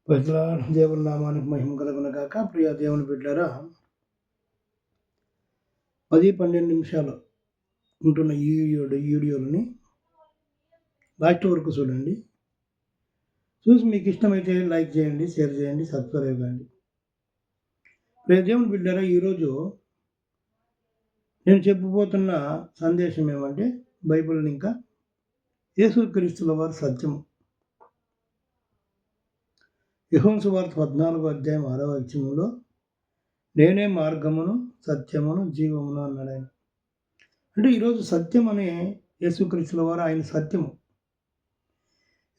ప్రజల దేవుని నామానికి మహిమ కలుగును గాక. ప్రియ దేవుని బిడ్డలారా, 10-12 నిమిషాలు ఉంటున్న ఈ వీడియోలని లాస్ట్ వరకు చూడండి. చూసి మీకు ఇష్టమైతే లైక్ చేయండి, షేర్ చేయండి, సబ్స్క్రైబ్ చేయండి. ప్రియ దేవుని బిడ్డలారా, ఈరోజు నేను చెప్పబోతున్న సందేశం ఏమంటే, బైబిల్ని ఇంకా యేసుక్రీస్తుల వారి సత్యము. యోహాను సువార్త 14వ అధ్యాయం 6వ వచనంలో, నేనే మార్గమును, సత్యమును, జీవమును అన్నాడు ఆయన. అంటే ఈరోజు సత్యం అనే యేసుక్రీస్తుల వారు ఆయన సత్యము.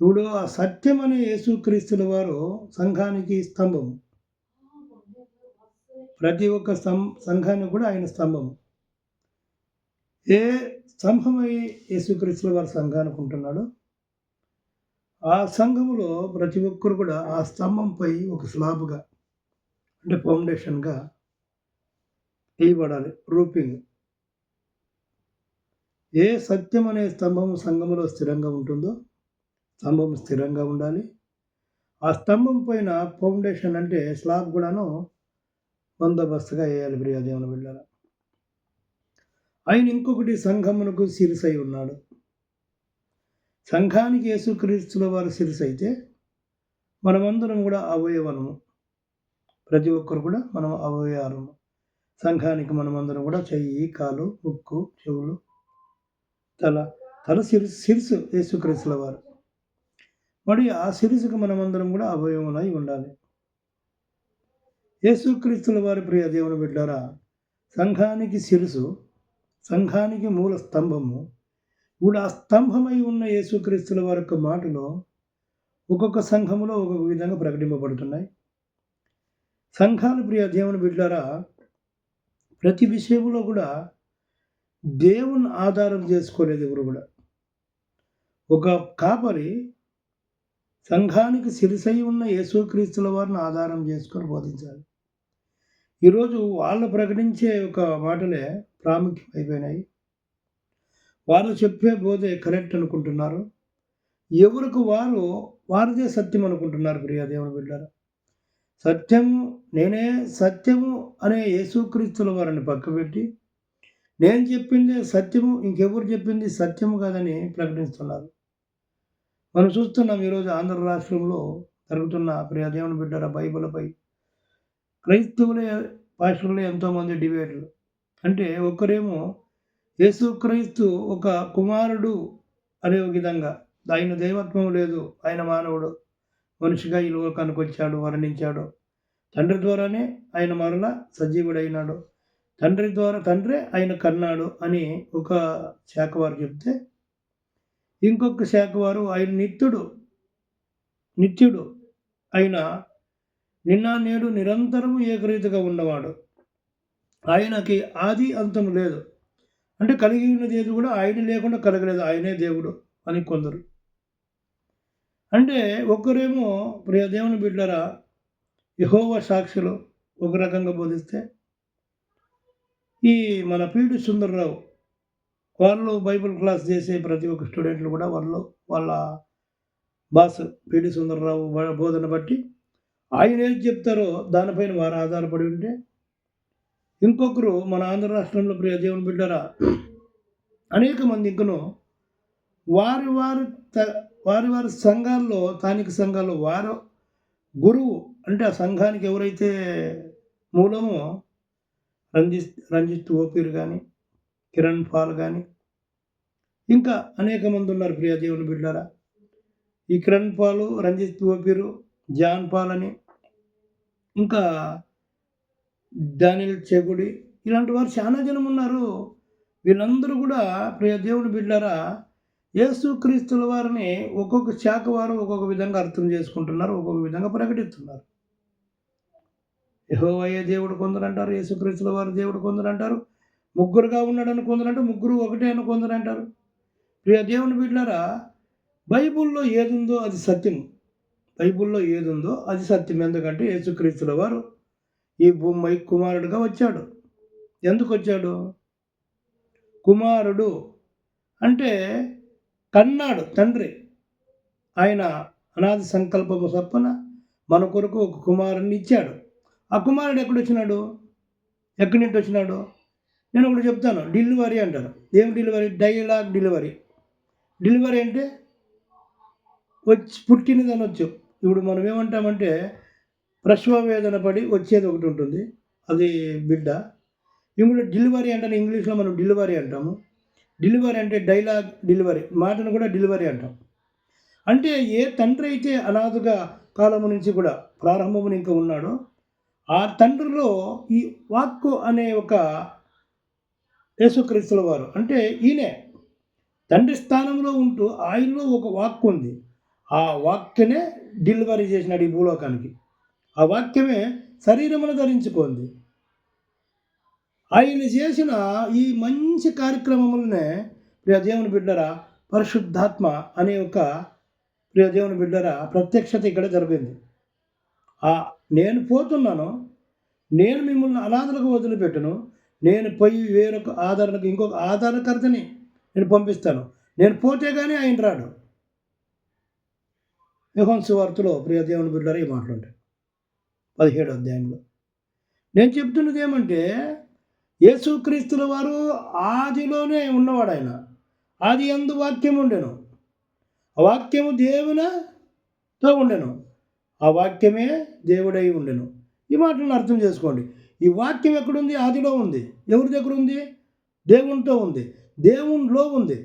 ఇప్పుడు ఆ సత్యం అనే యేసుక్రీస్తుల వారు సంఘానికి స్తంభము. ప్రతి ఒక్క సంఘానికి కూడా ఆయన స్తంభము. ఏ స్తంభమై యేసుక్రీస్తుల వారు సంఘానికి ఉంటున్నాడో, ఆ సంఘములో ప్రతి ఒక్కరు కూడా ఆ స్తంభంపై ఒక స్లాబ్గా అంటే ఫౌండేషన్గా వేయబడాలి. రూపింగ్ ఏ సత్యం అనే స్తంభము సంఘములో స్థిరంగా ఉంటుందో, స్తంభం స్థిరంగా ఉండాలి. ఆ స్తంభం పైన ఫౌండేషన్ అంటే స్లాబ్ కూడాను బందోబస్తుగా వేయాలి. ప్రియ దేవుని బిడ్డలారా, ఆయన ఇంకొకటి సంఘమునకు శిరసై ఉన్నాడు. సంఘానికి యేసుక్రీస్తుల వారు శిరస్సు అయితే, మనమందరం కూడా అవయవము. ప్రతి ఒక్కరు కూడా మనం అవయవాలము. సంఘానికి మనమందరం కూడా చెయ్యి, కాలు, ముక్కు, చెవులు, తల శిరస్సు యేసుక్రీస్తుల వారు. మరి ఆ శిరస్సుకు మనమందరం కూడా అవయవములై ఉండాలి. యేసుక్రీస్తుల వారి ప్రియ దేవుని బిడ్డలారా, సంఘానికి శిరస్సు, సంఘానికి మూల స్తంభము. ఇప్పుడు ఆ స్తంభమై ఉన్న యేసుక్రీస్తుల వారి యొక్క మాటలో ఒక్కొక్క సంఘములో ఒక్కొక్క విధంగా ప్రకటింపబడుతున్నాయి. సంఘాలు ప్రియ దేవుని బిడ్డలారా, ప్రతి విషయంలో కూడా దేవుని ఆధారం చేసుకోలేదు ఎవరు కూడా. ఒక కాపరి సంఘానికి శిరసై ఉన్న యేసుక్రీస్తుల వారిని ఆధారం చేసుకొని బోధించాలి. ఈరోజు వాళ్ళు ప్రకటించే ఒక మాటలే ప్రాముఖ్యం అయిపోయినాయి. వాళ్ళు చెప్పే బోధే కరెక్ట్ అనుకుంటున్నారు. ఎవరికి వారిదే సత్యం అనుకుంటున్నారు. ప్రియ దేవుని బిడ్డలారా, సత్యము, నేనే సత్యము అనే యేసుక్రీస్తుల వారిని పక్కపెట్టి, నేను చెప్పిందే సత్యము, ఇంకెవరు చెప్పింది సత్యము కాదని ప్రకటిస్తున్నారు. మనం చూస్తున్నాం ఈరోజు ఆంధ్ర రాష్ట్రంలో జరుగుతున్న ప్రియ దేవుని బిడ్డలారా, బైబిల్పై క్రైస్తవులే పాస్టర్లే ఎంతోమంది డిబేట్లు. అంటే ఒకరేమో యేసుక్రీస్తు ఒక కుమారుడు అనే విధంగా, ఆయన దైవత్వం లేదు, ఆయన మానవుడు, మనిషిగా ఈ లోకానికి వచ్చాడు, మరణించాడు, తండ్రి ద్వారానే ఆయన మరలా సజీవుడైనాడు, తండ్రే ఆయన కన్నాడు అని ఒక శాఖ వారు చెప్తే, ఇంకొక శాఖ వారు ఆయన నిత్యుడు ఆయన నిన్న నేడు నిరంతరము ఏకరీతిగా ఉన్నవాడు, ఆయనకి ఆది అంతం లేదు, అంటే కలిగి ఉన్నది ఏది కూడా ఆయన లేకుండా కలగలేదు, ఆయనే దేవుడు అని కొందరు. అంటే ఒక్కరేమో ప్రియ దేవుని బిడ్డలారా, యెహోవా సాక్షులు ఒక రకంగా బోధిస్తే, ఈ మన పీడి సుందర్రావు వాళ్ళు బైబిల్ క్లాస్ చేసే ప్రతి ఒక్క స్టూడెంట్లు కూడా వాళ్ళ బాస్ పీడి సుందర్రావు బోధన బట్టి ఆయన ఏది చెప్తారో దానిపైన వారు ఆధారపడి ఉంటే, ఇంకొకరు మన ఆంధ్ర రాష్ట్రంలో ప్రియ దేవుని బిడ్డలారా అనేక మంది ఇంకను వారి సంఘాల్లో, స్థానిక సంఘాల్లో వారు గురువు అంటే ఆ సంఘానికి ఎవరైతే మూలమో రంజిత్ ఓపీర్ కానీ, కిరణ్ పాల్ కానీ, ఇంకా అనేక మంది ఉన్నారు ప్రియ దేవుని బిడ్డలారా. ఈ కిరణ్ పాలు, రంజిత్ ఓపీరు, జాన్ పాల్ అని, ఇంకా డానియల్ చెగుడి, ఇలాంటి వారు చాలా జనం ఉన్నారు. వీళ్ళందరూ కూడా ప్రియ దేవుని బిడ్డలారా, యేసుక్రీస్తుల వారిని ఒక్కొక్క శాఖ వారు ఒక్కొక్క విధంగా అర్థం చేసుకుంటున్నారు, ఒక్కొక్క విధంగా ప్రకటిస్తున్నారు. యెహోవాయే దేవుడు కొందరు అంటారు, యేసుక్రీస్తుల వారు దేవుడు కొందరు అంటారు, ముగ్గురుగా ఉన్నాడని కొందరు అంటారు, ముగ్గురు ఒకటే అని కొందరు అంటారు. ప్రియ దేవుని బిడ్డలారా, బైబిల్లో ఏదుందో అది సత్యం. బైబిల్లో ఏదుందో అది సత్యం. ఎందుకంటే యేసుక్రీస్తుల వారు ఈ భూమి కుమారుడుగా వచ్చాడు. ఎందుకు వచ్చాడు? కుమారుడు అంటే కన్నాడు తండ్రి. ఆయన అనాది సంకల్పము చొప్పున మన కొరకు ఒక కుమారుని ఇచ్చాడు. ఆ కుమారుడు ఎక్కడి నుండి వచ్చినాడు? నేను ఒకటి చెప్తాను. డెలివరీ అంటారు. ఏం డెలివరీ? Dialogue delivery. డెలివరీ అంటే పుట్టినది అనొచ్చు. ఇప్పుడు మనం ఏమంటామంటే ప్రసవ వేదన పడి వచ్చేది ఒకటి ఉంటుంది, అది బిడ్డ. ఇప్పుడు డెలివరీ అంటే ఇంగ్లీష్లో మనం డెలివరీ అంటాము. డెలివరీ అంటే డైలాగ్ డెలివరీ, మాటను కూడా డెలివరీ అంటాం. అంటే ఏ తండ్రి అయితే అనాథగా కాలము నుంచి కూడా ప్రారంభమున ఇంకా ఉన్నాడో ఆ తండ్రిలో ఈ వాక్కు అనే ఒక యేసుక్రీస్తుల వారు, అంటే ఈయనే తండ్రి స్థానంలో ఉంటూ ఆయనలో ఒక వాక్కు ఉంది. ఆ వాక్యనే డెలివరీ చేసినాడు ఈ భూలోకానికి. ఆ వాక్యమే శరీరమును ధరించుకుంది. ఆయన చేసిన ఈ మంచి కార్యక్రమములనే ప్రియ దేవుని బిడ్డరా పరిశుద్ధాత్మ అనే ఒక ప్రియ దేవుని బిడ్డరా ప్రత్యక్షత ఇక్కడ జరిగింది. నేను పోతున్నాను, నేను మిమ్మల్ని అనాథలకు వదిలిపెట్టను, నేను పోయి వేరొక ఆదరణకు ఇంకొక ఆదరణకర్తని నేను పంపిస్తాను. నేను పోతే కానీ ఆయన రాడు. యోహాను సువార్తలో ప్రియ దేవుని బిడ్డరా ఈ మాటలు ఉంటాయి 17వ అధ్యాయంలో. నేను చెప్తున్నది ఏమంటే యేసుక్రీస్తుల వారు ఆదిలోనే ఉన్నవాడు. ఆయన ఆది యందు వాక్యం ఉండెను, ఆ వాక్యము దేవునితో ఉండెను, ఆ వాక్యమే దేవుడై ఉండెను. ఈ మాటలను అర్థం చేసుకోండి. ఈ వాక్యం ఎక్కడుంది? ఆదిలో ఉంది. ఎవరి దగ్గర ఉంది? దేవునితో ఉంది, దేవునిలో ఉంది.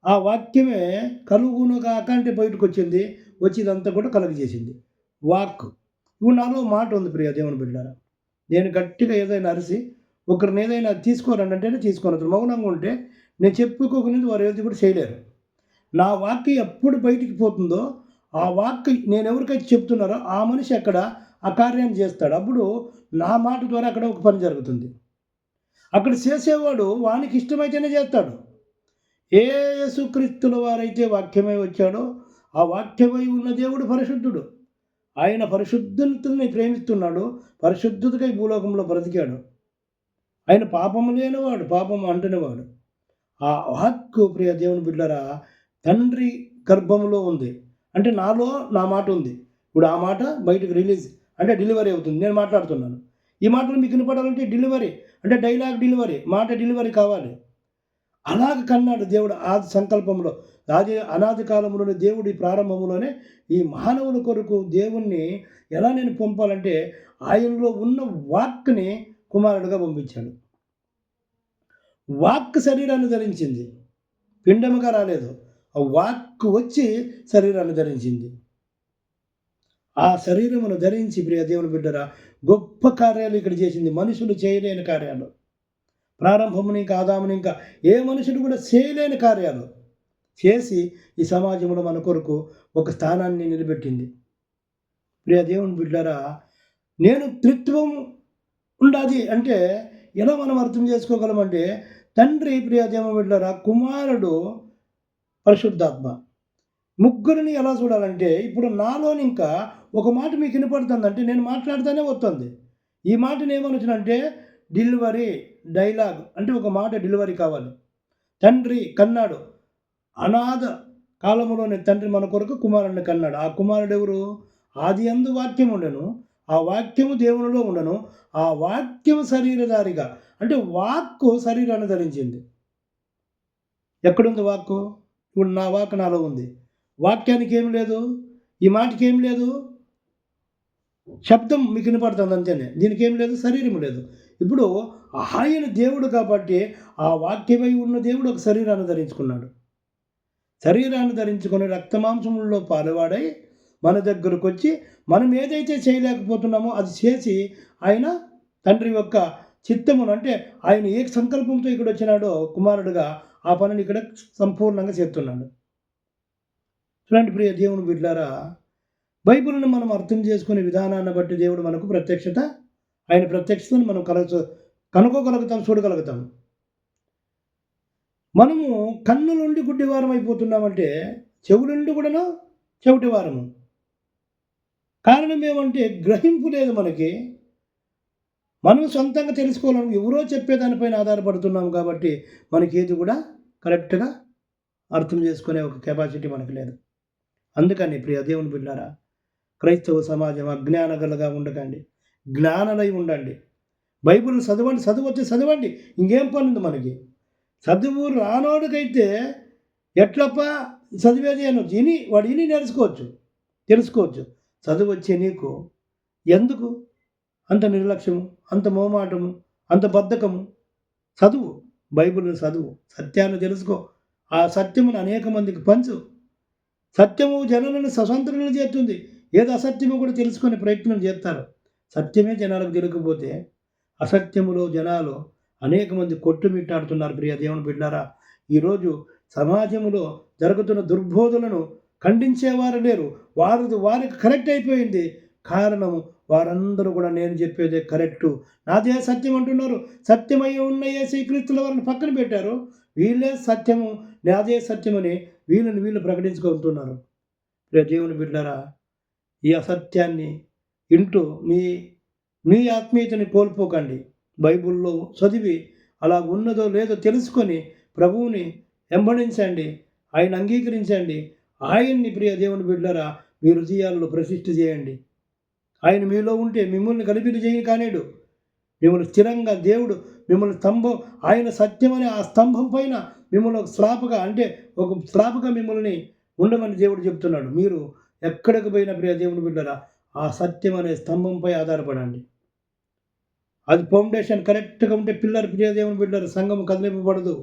ఆ వాక్యమే కలుగును కాక అంటే బయటకు వచ్చింది, వచ్చి ఇదంతా కూడా కలుగజేసింది వాక్. ఇప్పుడు నాలో మాట ఉంది ప్రియ దేవుని బిడ్డారా. నేను గట్టిగా ఏదైనా అరిసి ఒకరిని ఏదైనా తీసుకోరండి అంటేనే తీసుకోను. మౌనంగా ఉంటే నేను చెప్పుకోకుండా వారు ఏది కూడా చేయలేరు. నా వాక్యం ఎప్పుడు బయటికి పోతుందో ఆ వాక్యం నేను ఎవరికైతే చెప్తున్నారో ఆ మనిషి అక్కడ ఆ కార్యాన్ని చేస్తాడు. అప్పుడు నా మాట ద్వారా అక్కడ ఒక పని జరుగుతుంది. అక్కడ చేసేవాడు వానికి ఇష్టమైతేనే చేస్తాడు. ఏ యేసుక్రీస్తుల వారైతే వాక్యమై వచ్చాడో ఆ వాక్యమై ఉన్న దేవుడు పరిశుద్ధుడు. ఆయన పరిశుద్ధుని ప్రేమిస్తున్నాడు, పరిశుద్ధతకై భూలోకంలో బ్రతికాడు. ఆయన పాపము లేనివాడు, పాపము అంటనివాడు. ఆ వాక్కు ప్రియ దేవుని బిడ్డరా తండ్రి గర్భంలో ఉంది. అంటే నాలో నా మాట ఉంది. ఇప్పుడు ఆ మాట బయటకు రిలీజ్ అంటే డెలివరీ అవుతుంది. నేను మాట్లాడుతున్నాను, ఈ మాటలు మీకు వినపడాలంటే డెలివరీ అంటే డైలాగ్ డెలివరీ, మాట డెలివరీ కావాలి. అలాగ కన్నాడు దేవుడు ఆది సంకల్పంలో. అనాది కాలంలోనే దేవుడి ప్రారంభంలోనే ఈ మానవుల కొరకు దేవుణ్ణి ఎలా నేను పంపాలంటే ఆయనలో ఉన్న వాక్ని కుమారుడుగా పంపించాడు. వాక్ శరీరాన్ని ధరించింది, పిండముగా రాలేదు. ఆ వాక్ వచ్చి శరీరాన్ని ధరించింది. ఆ శరీరమును ధరించి ప్రియ దేవుని బిడ్డరా గొప్ప కార్యాలు ఇక్కడ చేసింది. మనుషులు చేయలేని కార్యాలు, ప్రారంభముని ఇంకా ఆదాముని ఇంకా ఏ మనుషుడు కూడా చేయలేని కార్యాలు చేసి ఈ సమాజంలో మన కొరకు ఒక స్థానాన్ని నిలబెట్టింది. ప్రియ దేవుని బిడ్డరా, నేను త్రిత్వం ఉండాలి అంటే ఎలా మనం అర్థం చేసుకోగలమంటే తండ్రి, ప్రియ దేవుని బిడ్డరా, కుమారుడు, పరిశుద్ధాత్మ ముగ్గురిని ఎలా చూడాలంటే ఇప్పుడు నాలోని ఇంకా ఒక మాట మీకు వినపడుతుందంటే నేను మాట్లాడుతూనే వస్తుంది. ఈ మాటను ఏమనొచ్చునంటే డెలివరీ డైలాగ్ అంటే ఒక మాట డెలివరీ కావాలి. తండ్రి కన్నాడు, అనాథ కాలంలోనే తండ్రి మన కొరకు కుమారుడిని కన్నాడు. ఆ కుమారుడు ఎవరు? ఆది యందు వాక్యం ఉండెను, ఆ వాక్యము దేవునిలో ఉండను, ఆ వాక్యము శరీరధారిగా అంటే వాక్కు శరీరాన్ని ధరించింది. ఎక్కడుంది వాక్కు? ఇప్పుడు నా వాక్కు నాలో ఉంది. వాక్యానికి ఏం లేదు, ఈ మాటకి ఏం లేదు, శబ్దం మీకు వినపడుతుంది అంతేనే, దీనికి ఏం లేదు, శరీరం లేదు. ఇప్పుడు ఆయన దేవుడు కాబట్టి ఆ వాక్యమై ఉన్న దేవుడు ఒక శరీరాన్ని ధరించుకున్నాడు. శరీరాన్ని ధరించుకొని రక్తమాంసములలో పాలువాడై మన దగ్గరకు వచ్చి మనం ఏదైతే చేయలేకపోతున్నామో అది చేసి ఆయన తండ్రి యొక్క చిత్తమును అంటే ఆయన ఏ సంకల్పంతో ఇక్కడ వచ్చినాడో కుమారుడుగా ఆ పనిని ఇక్కడ సంపూర్ణంగా చేస్తున్నాడు. చూడండి ప్రియ దేవుని బిడ్డలారా, బైబిల్ని మనం అర్థం చేసుకునే విధానాన్ని బట్టి దేవుడు మనకు ప్రత్యక్షత, ఆయన ప్రత్యక్షతను మనం కనుక్కోగలుగుతాం, చూడగలుగుతాం. మనము కన్నులుండి గుడ్డివారం అయిపోతున్నామంటే చెవులుండి కూడాను చెవిటివారము. కారణం ఏమంటే గ్రహింపు లేదు మనకి. మనం సొంతంగా తెలుసుకోవాలని ఎవరో చెప్పేదానిపైన ఆధారపడుతున్నాం కాబట్టి మనకి ఏది కూడా కరెక్ట్గా అర్థం చేసుకునే ఒక కెపాసిటీ మనకు లేదు. అందుకని ప్రియ దేవుని బిడ్డలారా, క్రైస్తవ సమాజం అజ్ఞానగలగా ఉండకండి, జ్ఞానలై ఉండండి. బైబిల్ చదవండి, చదవచ్చు చదవండి, ఇంకేం పని ఉంది మనకి. చదువు రానోడికైతే ఎట్లప్ప చదివేది అనొచ్చు, వాడు ఇని తెలుసుకోవచ్చు. చదువు వచ్చే నీకు ఎందుకు అంత నిర్లక్ష్యము, అంత మోమాటము, అంత బద్ధకము? చదువు, బైబిల్ని చదువు, సత్యాన్ని తెలుసుకో, ఆ సత్యమును అనేక మందికి పంచు. సత్యము జనులను స్వతంత్రులను చేస్తుంది. ఏదో అసత్యమో కూడా తెలుసుకునే ప్రయత్నం చేస్తారు. సత్యమే జనాలకు తెలియకపోతే అసత్యములో జనాలు అనేక మంది కొట్టుమిట్టాడుతున్నారు. ప్రియ దేవుని బిడ్డారా, ఈరోజు సమాజంలో జరుగుతున్న దుర్బోధలను ఖండించేవారు లేరు. వారికి కరెక్ట్ అయిపోయింది. కారణము వారందరూ కూడా నేను చెప్పేదే కరెక్టు, నాదే సత్యం అంటున్నారు. సత్యమై ఉన్న యేసుక్రీస్తుల వారిని పక్కన పెట్టారు. వీళ్ళే సత్యము, నాదే సత్యమని వీళ్ళు ప్రకటించుకుంటున్నారు. దేవుని బిడ్డలారా, ఈ అసత్యాన్ని వింటూ మీ ఆత్మీయతని కోల్పోకండి. బైబిల్లో చదివి అలా ఉన్నదో లేదో తెలుసుకొని ప్రభువుని వెంబడించండి, ఆయన అంగీకరించండి. ఆయన్ని ప్రియ దేవుని బిడ్డలారా మీ హృదయాల్లో ప్రతిష్ఠ చేయండి. ఆయన మీలో ఉంటే మిమ్మల్ని కలిపిన చేయని కానేడు. మిమ్మల్ని స్థిరంగా దేవుడు మిమ్మల్ని ఆయన సత్యమనే ఆ స్తంభం పైన మిమ్మల్ని ఒక స్లాపగా మిమ్మల్ని ఉండమని దేవుడు చెప్తున్నాడు. మీరు ఎక్కడికి పోయినా ప్రియ దేవుని బిడ్డరా ఆ సత్యం అనే స్తంభంపై ఆధారపడండి. అది ఫౌండేషన్ కరెక్ట్గా ఉంటే పిల్లలు ప్రియ దేవుని బిడ్డరు సంఘము కదిలింపబడదు.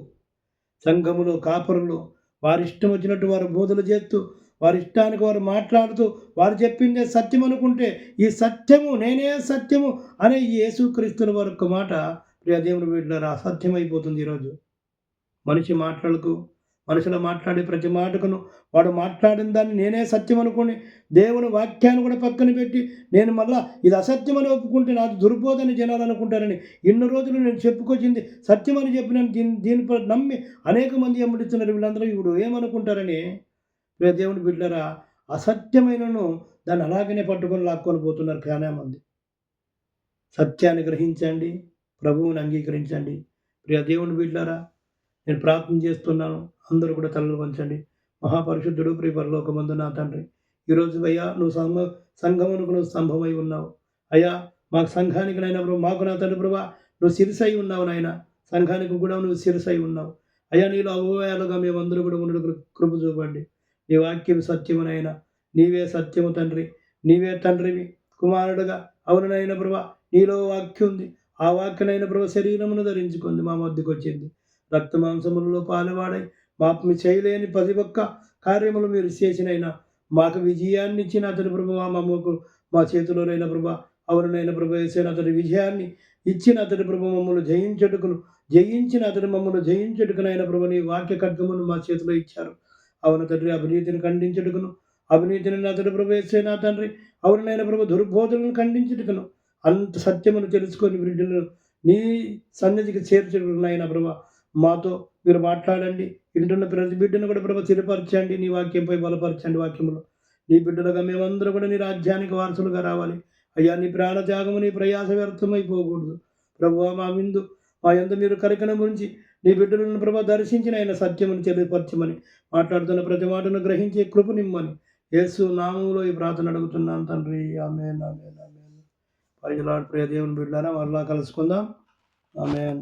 సంఘములో కాపరులు వారి ఇష్టం వచ్చినట్టు వారు బోధలు చేస్తూ, వారి ఇష్టానికి వారు మాట్లాడుతూ, వారు చెప్పిందే సత్యం అనుకుంటే, ఈ సత్యము నేనే సత్యము అనే ఈ యేసుక్రీస్తుల వరకు మాట ప్రియ దేవుని బిడ్డలారా అసత్యమైపోతుంది. ఈరోజు మనుషులు మాట్లాడే ప్రతి మాటకును వాడు మాట్లాడిన దాన్ని నేనే సత్యం అనుకుని దేవుని వాక్యాన్ని కూడా పక్కన పెట్టి నేను మళ్ళా ఇది అసత్యం అని ఒప్పుకుంటే నాకు దుర్బోధని జనాలు అనుకుంటారని ఇన్ని రోజులు నేను చెప్పుకొచ్చింది సత్యం అని చెప్పిన దీనిపై నమ్మి అనేక మంది ఎమ్మడిస్తున్నారు. వీళ్ళందరూ ఇప్పుడు ఏమనుకుంటారని దేవుని బిడ్డలారా అసత్యమైనను దాన్ని అలాగనే పట్టుకొని లాక్కొని పోతున్నారు చాలా మంది. సత్యాన్ని గ్రహించండి, ప్రభువుని అంగీకరించండి. ప్రియ దేవుని బిడ్డలారా, నేను ప్రార్థన చేస్తున్నాను. అందరూ కూడా తలలు వంచండి. మహాపరిశుద్ధుడు ప్రియ పరలోకమందు నా తండ్రి, ఈరోజు అయ్యా నువ్వు సంఘమునకు నువ్వు స్తంభమై ఉన్నావు. అయ్యా మాకు సంఘానికి నైనా ప్రభు, మాకు నా తండ్రి ప్రభా నువ్వు శిరసై ఉన్నావు. నాయన సంఘానికి కూడా నువ్వు శిరసై ఉన్నావు. అయ్యా నీలో అవయాలుగా మేమందరూ కూడా ఉండడు కృప చూపండి. నీ వాక్యం సత్యమునైనా, నీవే సత్యము తండ్రి, నీవే తండ్రివి కుమారుడుగా. అవునైనా ప్రభా నీలో వాక్యం ఉంది. ఆ వాక్యనైనా ప్రభు శరీరమును ధరించుకుంది, మా మధ్యకు వచ్చింది. రక్త మాంసములలో పాలువాడై మీ చేయలేని ప్రతి ఒక్క కార్యములు మీరు చేసినైనా మాకు విజయాన్ని ఇచ్చిన అతని ప్రభు మా చేతిలోనైనా ప్రభా అవునైనా ప్రభు వేసిన అతని విజయాన్ని ఇచ్చిన అతని ప్రభు మమ్మల్ని జయించిన అతని మమ్మల్ని జయించుటకునైనా ప్రభు నీ వాక్య ఖడ్గమును మా చేతిలో ఇచ్చారు. అవును తండ్రి, అవినీతిని ఖండించుటకును, అవినీతిని అతని ప్రభు వేసిన తండ్రి అవునైనా ప్రభు దుర్బోధనను ఖండించుటకును, అంత సత్యమును తెలుసుకొని బిడ్డలను నీ సన్నిధికి చేర్చుకున్నాయినా ప్రభా మాతో మీరు మాట్లాడండి. వింటున్న ప్రతి బిడ్డను కూడా ప్రభు స్థిరపరచండి, నీ వాక్యంపై బలపరచండి. వాక్యములో నీ బిడ్డలుగా మేమందరూ కూడా నీ రాజ్యానికి వారసులుగా రావాలి. అయ్యా నీ ప్రాణత్యాగము నీ ప్రయాస వ్యర్థమైపోకూడదు. ప్రభువా మా యందు మీరు కరికన గురించి నీ బిడ్డలను ప్రభు దర్శించిన ఆయన సత్యమును తెలియపరచమని మాట్లాడుతున్న ప్రతి మాటను గ్రహించే కృపనిమ్మని యేసు నామములో ఈ ప్రార్థన అడుగుతున్నాను తండ్రి. ఆమేన్ ఆమేన్ ఆమేన్. Praise the lord. ప్రియ దేవుని బిడ్డలారా మరలా కలుసుకుందాం. ఆమేన్.